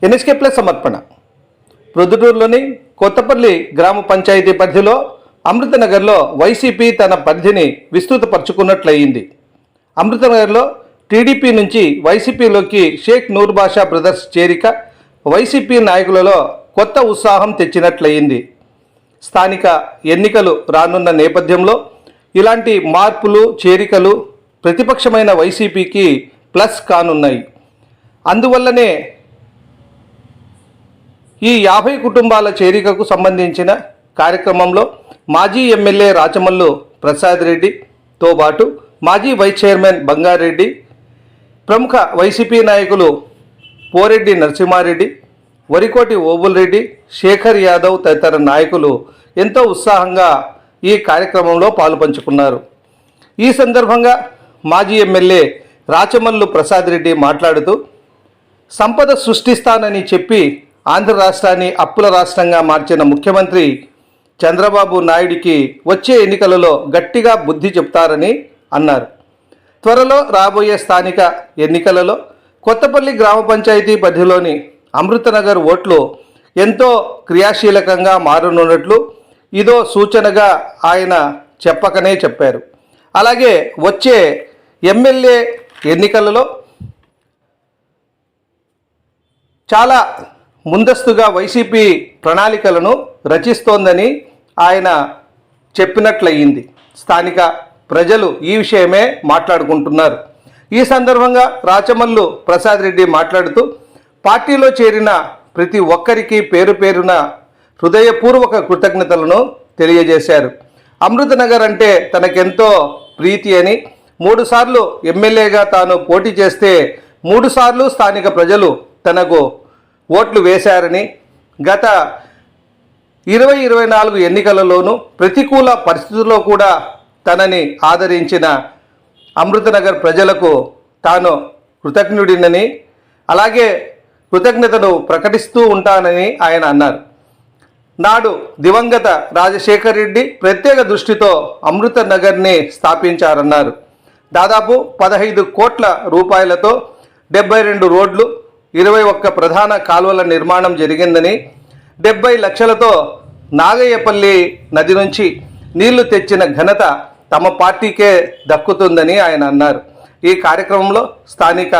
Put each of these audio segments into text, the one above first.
NSK plus సమర్పణ. ప్రొద్దుటూరులోని కొత్తపల్లి గ్రామ పంచాయతీ పరిధిలో అమృతనగర్లో వైసీపీ తన పరిధిని విస్తృతపరుచుకున్నట్లయింది. అమృతనగర్లో టీడీపీ నుంచి వైసీపీలోకి షేక్ నూర్ బాషా బ్రదర్స్ చేరిక వైసీపీ నాయకులలో కొత్త ఉత్సాహం తెచ్చినట్లయింది. స్థానిక ఎన్నికలు రానున్న నేపథ్యంలో ఇలాంటి మార్పులు చేరికలు ప్రతిపక్షమైన వైసీపీకి ప్లస్ కానున్నాయి. అందువల్లనే ఈ 50 కుటుంబాల చేరికకు సంబంధించిన కార్యక్రమంలో మాజీ ఎమ్మెల్యే రాచమల్లు ప్రసాద్ రెడ్డితో పాటు మాజీ వైస్ చైర్మన్ బంగారెడ్డి, ప్రముఖ వైసీపీ నాయకులు పోరెడ్డి నరసింహారెడ్డి, వరికోటి ఓబుల్ రెడ్డి, శేఖర్ యాదవ్ తదితర నాయకులు ఎంతో ఉత్సాహంగా ఈ కార్యక్రమంలో పాలుపంచుకున్నారు. ఈ సందర్భంగా మాజీ ఎమ్మెల్యే రాచమల్లు ప్రసాద్ రెడ్డి మాట్లాడుతూ, సంపద సృష్టిస్తానని చెప్పి ఆంధ్ర రాష్ట్రాన్ని అప్పుల రాష్ట్రంగా మార్చిన ముఖ్యమంత్రి చంద్రబాబు నాయుడికి వచ్చే ఎన్నికలలో గట్టిగా బుద్ధి చెప్తారని అన్నారు. త్వరలో రాబోయే స్థానిక ఎన్నికలలో కొత్తపల్లి గ్రామ పంచాయతీ పరిధిలోని అమృతనగర్ ఓట్లు ఎంతో క్రియాశీలకంగా మారనున్నట్లు ఇదో సూచనగా ఆయన చెప్పకనే చెప్పారు. అలాగే వచ్చే ఎమ్మెల్యే ఎన్నికలలో చాలా ముందస్తుగా వైసీపీ ప్రణాళికలను రచిస్తోందని ఆయన చెప్పినట్లయింది. స్థానిక ప్రజలు ఈ విషయమే మాట్లాడుకుంటున్నారు. ఈ సందర్భంగా రాచమల్లు ప్రసాద్ రెడ్డి మాట్లాడుతూ, పార్టీలో చేరిన ప్రతి ఒక్కరికి పేరు పేరున హృదయపూర్వక కృతజ్ఞతలను తెలియజేశారు. అమృతనగర్ అంటే తనకెంతో ప్రీతి అని, 3 సార్లు ఎమ్మెల్యేగా తాను పోటీ చేస్తే 3 సార్లు స్థానిక ప్రజలు తనకు ఓట్లు వేశారని, గత 2024 ఎన్నికలలోనూ ప్రతికూల పరిస్థితుల్లో కూడా తనని ఆదరించిన అమృతనగర్ ప్రజలకు తాను కృతజ్ఞుడినని, అలాగే కృతజ్ఞతను ప్రకటిస్తూ ఉంటానని ఆయన అన్నారు. నాడు దివంగత రాజశేఖర్ రెడ్డి ప్రత్యేక దృష్టితో అమృతనగర్ని స్థాపించారన్నారు. దాదాపు 15 కోట్ల రూపాయలతో 72 రోడ్లు, 21 ప్రధాన కాలువల నిర్మాణం జరిగిందని, 70 లక్షలతో నాగయ్యపల్లి నది నుంచి నీళ్లు తెచ్చిన ఘనత తమ పార్టీకే దక్కుతుందని ఆయన అన్నారు. ఈ కార్యక్రమంలో స్థానిక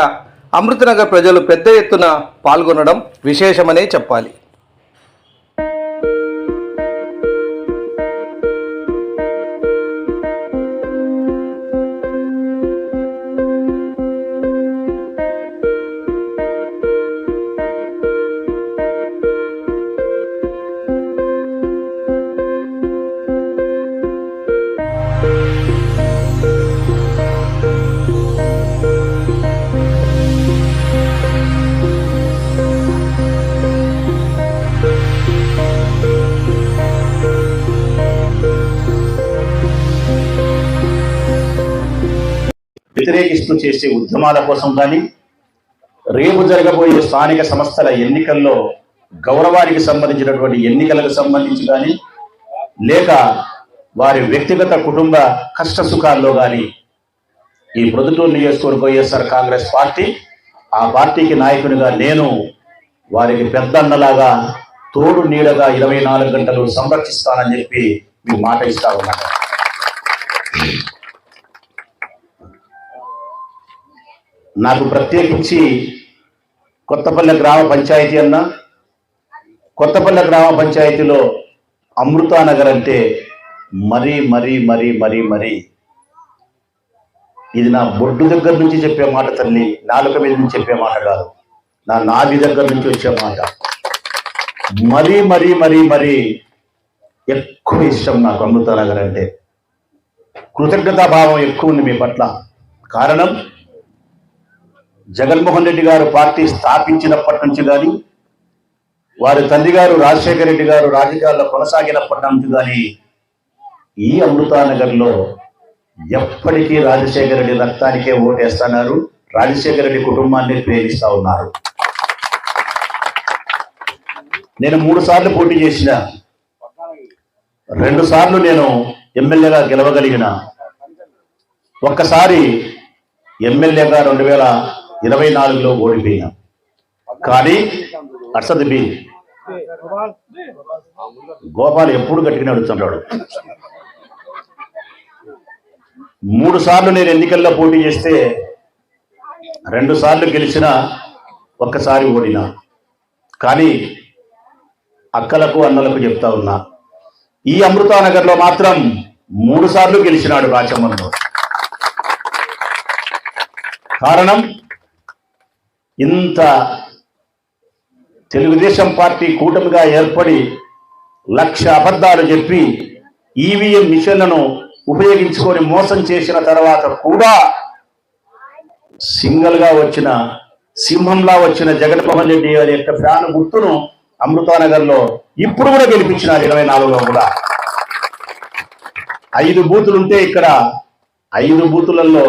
అమృతనగర్ ప్రజలు పెద్ద ఎత్తున పాల్గొనడం విశేషమనే చెప్పాలి. వ్యతిరేకిస్తూ చేసే ఉద్యమాల కోసం కానీ, రేపు జరగబోయే స్థానిక సంస్థల ఎన్నికల్లో గౌరవానికి సంబంధించినటువంటి ఎన్నికలకు సంబంధించి కానీ, లేక వారి వ్యక్తిగత కుటుంబ కష్ట సుఖాల్లో కానీ ఈ ప్రొద్దుటూరు నియోజకవర్గ వైఎస్ఆర్ కాంగ్రెస్ పార్టీ, ఆ పార్టీకి నాయకునిగా నేను వారికి పెద్దన్నలాగా తోడు నీడగా 24 గంటలు సంరక్షిస్తానని చెప్పి మీకు మాట ఇస్తా ఉన్నాను. నాకు ప్రత్యేకించి కొత్తపల్లి గ్రామ పంచాయతీ అన్న, కొత్తపల్లి గ్రామ పంచాయతీలో అమృతానగర్ అంటే మరీ మరీ మరీ మరీ మరీ ఇది నా బొడ్డు దగ్గర నుంచి చెప్పే మాట తల్లి, నాలుక మీద నుంచి చెప్పే మాట కాదు, నా నాభి దగ్గర నుంచి వచ్చే మాట. మరీ మరీ మరీ మరీ ఎక్కువ ఇష్టం నాకు అమృతానగర్ అంటే. కృతజ్ఞతాభావం ఎక్కువ ఉంది మీ పట్ల. కారణం, జగన్మోహన్ రెడ్డి గారు పార్టీ స్థాపించినప్పటి నుంచి కానీ, వారి తండ్రి గారు రాజశేఖర రెడ్డి గారు రాజకీయాల్లో కొనసాగినప్పటి నుంచి కానీ ఈ అమృతానగర్లో ఎప్పటికీ రాజశేఖర రెడ్డి రక్తానికే ఓటేస్తున్నారు, రాజశేఖర రెడ్డి కుటుంబాన్ని ప్రేమిస్తూ ఉన్నారు. నేను 3 సార్లు పోటీ చేసిన, 2 సార్లు నేను ఎమ్మెల్యేగా గెలవగలిగిన, ఒక్కసారి ఎమ్మెల్యేగా 2024లో ఓడిపోయినా. కానీ అర్షద్ బి గోపాల్ ఎప్పుడు గట్టిగా అడుగుతుంటాడు. 3 సార్లు నేను ఎన్నికల్లో పోటీ చేస్తే 2 సార్లు గెలిచిన, ఒక్కసారి ఓడినా. కానీ అక్కలకు అన్నలకు చెప్తా ఉన్నా, ఈ అమృతానగర్లో మాత్రం 3 సార్లు గెలిచినాడు రాచమ్మను. కారణం, ఇంత తెలుగుదేశం పార్టీ కూటమిగా ఏర్పడి 1,00,000 అబద్ధాలు చెప్పి ఈవీఎం మిషన్లను ఉపయోగించుకొని మోసం చేసిన తర్వాత కూడా సింగల్గా వచ్చిన, సింహంలా వచ్చిన జగన్మోహన్ రెడ్డి గారి యొక్క ఫ్యాన్ గుర్తును అమృతానగర్లో ఇప్పుడు కూడా గెలిపించినారు. 24లో కూడా 5 బూతులు ఉంటే ఇక్కడ 5 బూతులలో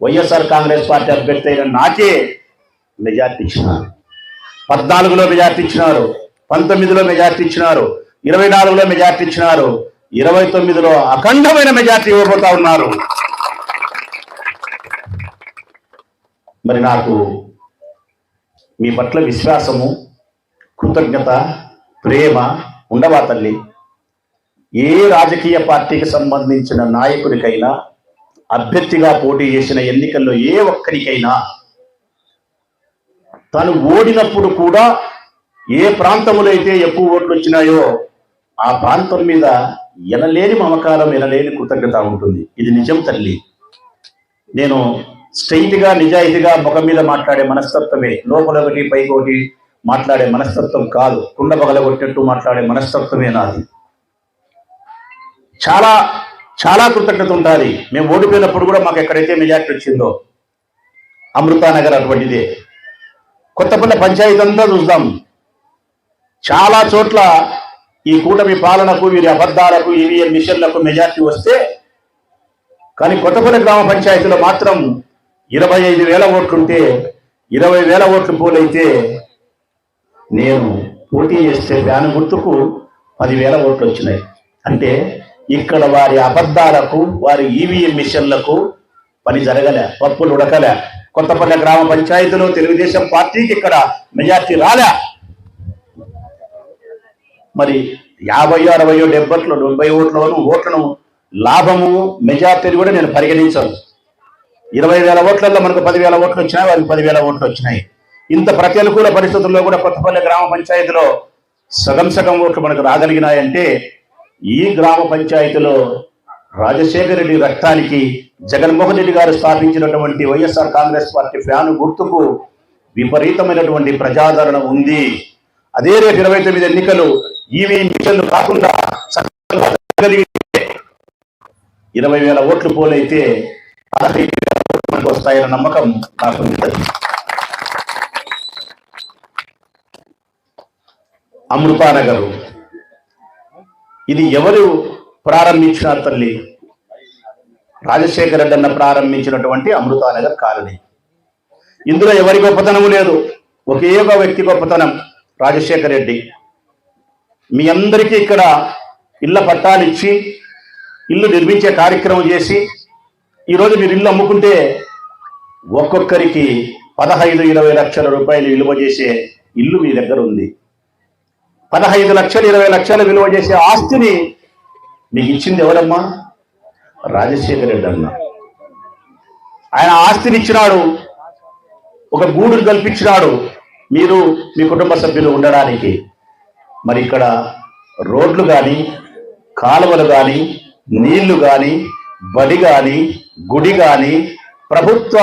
వైఎస్ఆర్ కాంగ్రెస్ పార్టీ అభ్యర్థి అయిన నాకే మెజార్టీ ఇచ్చినారు. 14లో మెజార్టీ ఇచ్చినారు, 19లో మెజార్టీ ఇచ్చినారు, 24లో మెజార్టీ ఇచ్చినారు, 29లో అఖండమైన మెజార్టీ ఇవ్వబోతా ఉన్నారు. మరి నాకు మీ పట్ల విశ్వాసము, కృతజ్ఞత, ప్రేమ ఉండవా తల్లి? ఏ రాజకీయ పార్టీకి సంబంధించిన నాయకుడికైనా, అభ్యర్థిగా పోటీ చేసిన ఎన్నికల్లో ఏ ఒక్కరికైనా తను ఓడినప్పుడు కూడా ఏ ప్రాంతంలో అయితే ఎక్కువ ఓట్లు వచ్చినాయో ఆ ప్రాంతం మీద ఎనలేని మమకారం, ఎనలేని కృతజ్ఞత ఉంటుంది. ఇది నిజం తల్లి. నేను స్ట్రైట్గా నిజాయితీగా ముఖం మీద మాట్లాడే మనస్తత్వమే, లోపల ఒకటి పైకి ఒకటి మాట్లాడే మనస్తత్వం కాదు. కుండ పగలగొట్టినట్టు మాట్లాడే మనస్తత్వమే నాది. చాలా చాలా కృతజ్ఞత ఉండాలి. మేము ఓడిపోయినప్పుడు కూడా మాకు ఎక్కడైతే మెజార్టీ వచ్చిందో అమృతానగర్ అటువంటిదే. కొత్తపల్లి పంచాయతీ అంతా చూద్దాం, చాలా చోట్ల ఈ కూటమి పాలనకు, వీరి అబద్ధాలకు, ఈవీఎం మిషన్లకు మెజార్టీ వస్తే, కానీ కొత్తపల్లి గ్రామ పంచాయతీలో మాత్రం 25,000 ఓట్లుంటే 20,000 ఓట్లు పోలైతే నేను పోటీ చేస్తే ఫ్యాన్ గుర్తుకు 10,000 ఓట్లు వచ్చినాయి. అంటే ఇక్కడ వారి అబద్ధాలకు, వారి ఈవీఎం మిషన్లకు పని జరగలే, పప్పులు ఉడకలే. కొత్తపల్లి గ్రామ పంచాయతీలో తెలుగుదేశం పార్టీకి ఇక్కడ మెజార్టీ రాలే. మరి 50, 60, 70 ఓట్లను లాభము, మెజార్టీని కూడా నేను పరిగణించాను. 20,000 ఓట్లలో మనకు 10,000 ఓట్లు వచ్చినాయి, వారికి 10,000 ఓట్లు వచ్చినాయి. ఇంత ప్రతికూల పరిస్థితుల్లో కూడా కొత్తపల్లి గ్రామ పంచాయతీలో సగం ఓట్లు మనకు రాగలిగినాయంటే ఈ గ్రామ పంచాయతీలో రాజశేఖర రెడ్డి రక్తానికి, జగన్మోహన్ రెడ్డి గారు స్థాపించినటువంటి వైఎస్ఆర్ కాంగ్రెస్ పార్టీ ఫ్యాను గుర్తుకు విపరీతమైనటువంటి ప్రజాదరణ ఉంది. అదే రేపు 29 ఎన్నికలు ఈవీఎం మిషన్లు కాకుండా 20,000 ఓట్లు పోలైతే 15,000 ఓట్లు మనకు వస్తాయన్న నమ్మకం నాకు ఉంది. అమృతానగర్ ఇది ఎవరు ప్రారంభించినారు తల్లి? రాజశేఖర రెడ్డి అన్న ప్రారంభించినటువంటి అమృతానగర్ కాలనీ. ఇందులో ఎవరి గొప్పతనము లేదు, ఒకే ఒక వ్యక్తి గొప్పతనం, రాజశేఖర రెడ్డి. మీ అందరికీ ఇక్కడ ఇళ్ల పట్టాలు ఇచ్చి, ఇల్లు నిర్మించే కార్యక్రమం చేసి, ఈరోజు మీరు ఇల్లు అమ్ముకుంటే ఒక్కొక్కరికి 15-20 లక్షల రూపాయలు విలువ చేసే ఇల్లు మీ దగ్గర ఉంది. 15 లక్షలు, 20 లక్షలు విలువ చేసే ఆస్తిని మీకు ఇచ్చింది ఎవరమ్మా? రాజశేఖర రెడ్డి అన్న. ఆయన ఆస్తిని ఇచ్చినాడు, ఒక గూడును కల్పించినాడు మీరు, మీ కుటుంబ సభ్యులు ఉండడానికి. మరి ఇక్కడ రోడ్లు కానీ, కాలువలు కానీ, నీళ్లు కానీ, బడి కానీ, గుడి కానీ, ప్రభుత్వ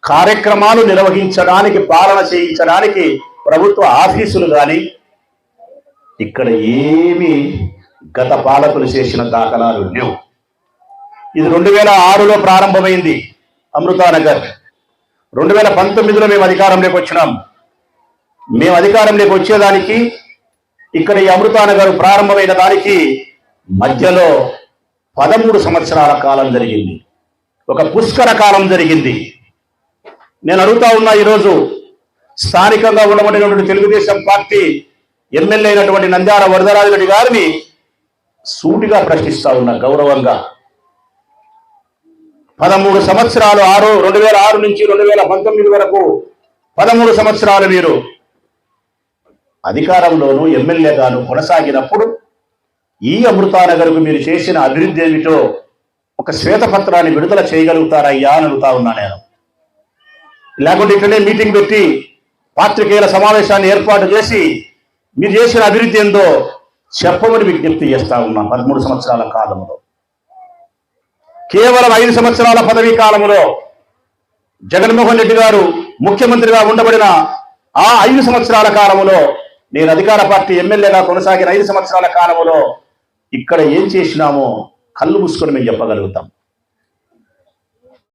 కార్యక్రమాలు నిర్వహించడానికి, పాలన చేయించడానికి ప్రభుత్వ ఆఫీసులు కానీ ఇక్కడ ఏమి గత పాలకులు చేసిన దాఖలాలు లేవు. ఇది 2006లో ప్రారంభమైంది అమృతానగర్. 2019లో మేము అధికారంలోకి వచ్చినాం. మేము అధికారంలోకి వచ్చేదానికి, ఇక్కడ ఈ అమృతానగర్ ప్రారంభమైన దానికి మధ్యలో 13 సంవత్సరాల కాలం జరిగింది, ఒక పుష్కర కాలం జరిగింది. నేను అడుగుతా ఉన్నా, ఈరోజు స్థానికంగా ఉండబడినటువంటి తెలుగుదేశం పార్టీ ఎమ్మెల్యే అయినటువంటి నంద్యాల వరదరాజరెడ్డి గారిని సూటిగా ప్రశ్నిస్తా ఉన్నా గౌరవంగా. 13 సంవత్సరాలు, 2006 నుంచి 2019 వరకు 13 సంవత్సరాలు మీరు అధికారంలోనూ ఎమ్మెల్యేగాను కొనసాగినప్పుడు ఈ అమృతానగర్కు మీరు చేసిన అభివృద్ధి ఏమిటో ఒక శ్వేతపత్రాన్ని విడుదల చేయగలుగుతారయ్యా అని అడుగుతా ఉన్నా నేను. లేకుంటే ఇక్కడే మీటింగ్ పెట్టి పాత్రికేయుల సమావేశాన్ని ఏర్పాటు చేసి మీరు చేసిన అభివృద్ధి ఏందో చెప్పమని విజ్ఞప్తి చేస్తా ఉన్నా. 13 సంవత్సరాల కాలంలో, కేవలం 5 సంవత్సరాల పదవీ కాలంలో జగన్మోహన్ రెడ్డి గారు ముఖ్యమంత్రిగా ఉండబడిన ఆ 5 సంవత్సరాల కాలంలో, నేను అధికార పార్టీ ఎమ్మెల్యేగా కొనసాగిన 5 సంవత్సరాల కాలంలో ఇక్కడ ఏం చేసినామో కళ్ళు మూసుకొని మేము చెప్పగలుగుతాం.